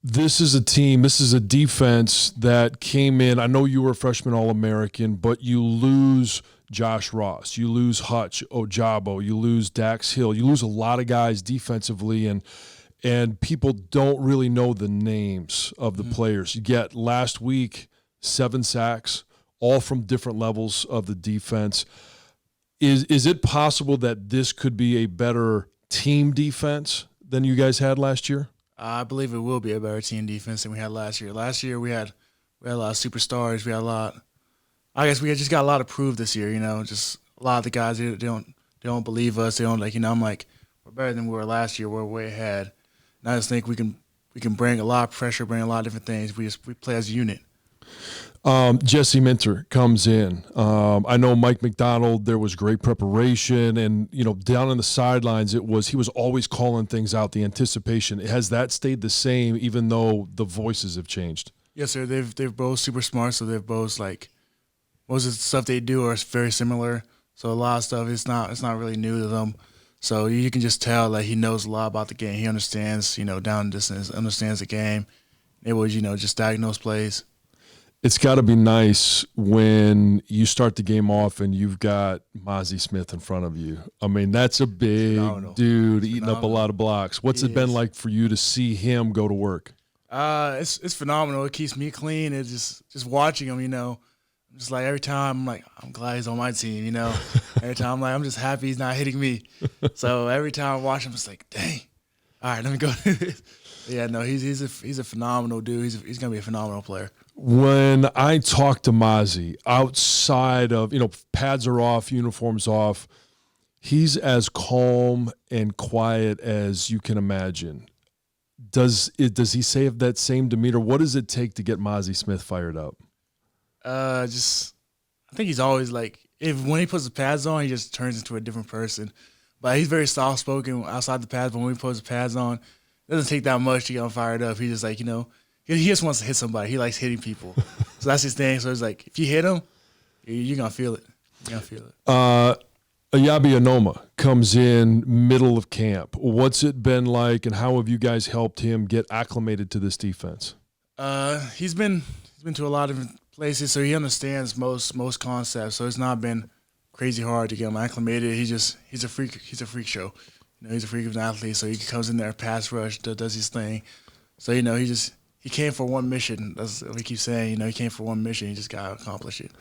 This is a team, this is a defense that came in. I know you were a freshman All-American, but you lose Josh Ross, you lose Hutch, Ojabo, you lose Dax Hill, you lose a lot of guys defensively, and people don't really know the names of the players. You get last week 7 sacks, all from different levels of the defense. Is it possible that this could be a better team defense than you guys had last year? I believe it will be a better team defense than we had last year. Last year we had a lot of superstars. We had a lot. I guess we just got a lot to prove this year. Just a lot of the guys they don't believe us. They don't I'm like, we're better than we were last year. We're way ahead. And I just think we can bring a lot of pressure, bring a lot of different things. We play as a unit. Jesse Minter comes in. I know Mike McDonald, there was great preparation, and down on the sidelines he was always calling things out, the anticipation. Has that stayed the same even though the voices have changed? Yes, sir. They're both super smart, so they're both most of the stuff they do are very similar. So a lot of stuff it's not really new to them. So you can just tell that he knows a lot about the game. He understands, down distance, understands the game. Able to, just diagnose plays. It's got to be nice when you start the game off and you've got Mozzie Smith in front of you. I mean, that's a big dude eating up a lot of blocks. What's it been like for you to see him go to work? It's phenomenal. It keeps me clean. It's just watching him, I'm just like every time I'm like, I'm glad he's on my team, Every time I'm like, I'm just happy he's not hitting me. So every time I watch him, it's like, dang. All right, let me go. Yeah, no, he's a phenomenal dude. He's gonna be a phenomenal player. When I talk to Mozzie, outside of, pads are off, uniforms off, he's as calm and quiet as you can imagine. Does he say that same demeanor? What does it take to get Mozzie Smith fired up? I think he's always when he puts the pads on, he just turns into a different person. But he's very soft spoken outside the pads. But when he puts the pads on, it doesn't take that much to get him fired up. He's just he just wants to hit somebody. He likes hitting people. So that's his thing. So it's like, if you hit him, you're going to feel it. You're going to feel it. Ayabi Anoma comes in middle of camp. What's it been like, and how have you guys helped him get acclimated to this defense? He's been to a lot of different places, so he understands most concepts. So it's not been crazy hard to get him acclimated. He's a freak. He's a freak show. He's a freak of an athlete. So he comes in there, pass rush, does his thing. So he came for one mission. That's what we keep saying. He came for one mission. He just got to accomplish it.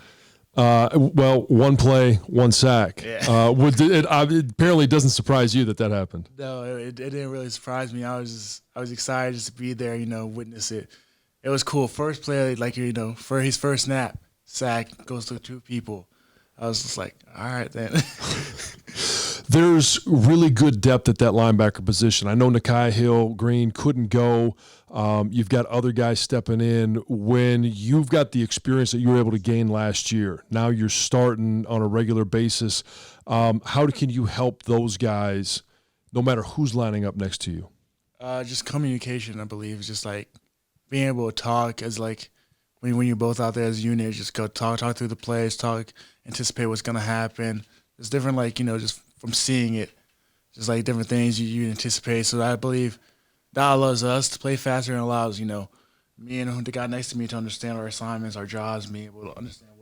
Well, one play, one sack. Yeah. It apparently doesn't surprise you that happened. No, it didn't really surprise me. I was excited just to be there, witness it. It was cool. First play, for his first snap, sack, goes to 2 people. I was just like, all right then. There's really good depth at that linebacker position. I know Nakai Hill Green couldn't go. You've got other guys stepping in. When you've got the experience that you were able to gain last year, now you're starting on a regular basis. How can you help those guys, no matter who's lining up next to you? Just communication, I believe. It's just being able to talk as when you're both out there as a unit, just go talk through the plays, anticipate what's gonna happen. It's different, just from seeing it, just different things you anticipate. So I believe that allows us to play faster and allows me and the guy next to me to understand our assignments, our jobs, being able to understand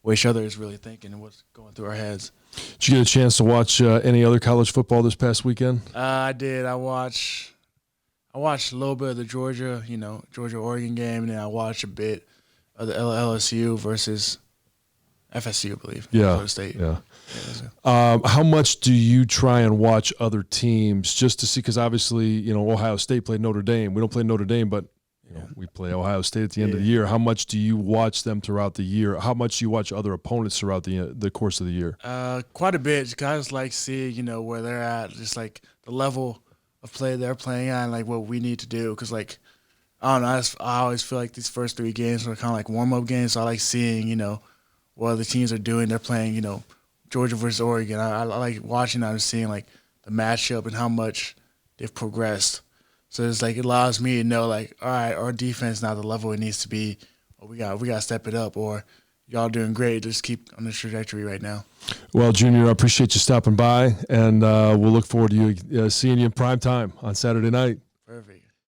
what each other is really thinking and what's going through our heads. Did you get a chance to watch any other college football this past weekend? I did. I watched a little bit of the Georgia-Oregon game, and then I watched a bit of the LSU versus FSU, I believe. Yeah. State. Yeah. How much do you try and watch other teams just to see? Because obviously, Ohio State played Notre Dame. We don't play Notre Dame, but we play Ohio State at the end of the year. How much do you watch them throughout the year? How much do you watch other opponents throughout the course of the year? Quite a bit. I just like seeing, where they're at, just the level of play they're playing at, and what we need to do. Because I don't know, I always feel like these first 3 games are kind of warm-up games. So I like seeing, what other teams are doing. They're playing, Georgia versus Oregon. I like watching that and seeing the matchup and how much they've progressed. So it's it allows me to know all right, our defense not the level it needs to be. Or we got to step it up. Or y'all doing great. Just keep on the trajectory right now. Well, Junior, I appreciate you stopping by, and we'll look forward to you seeing you in prime time on Saturday night.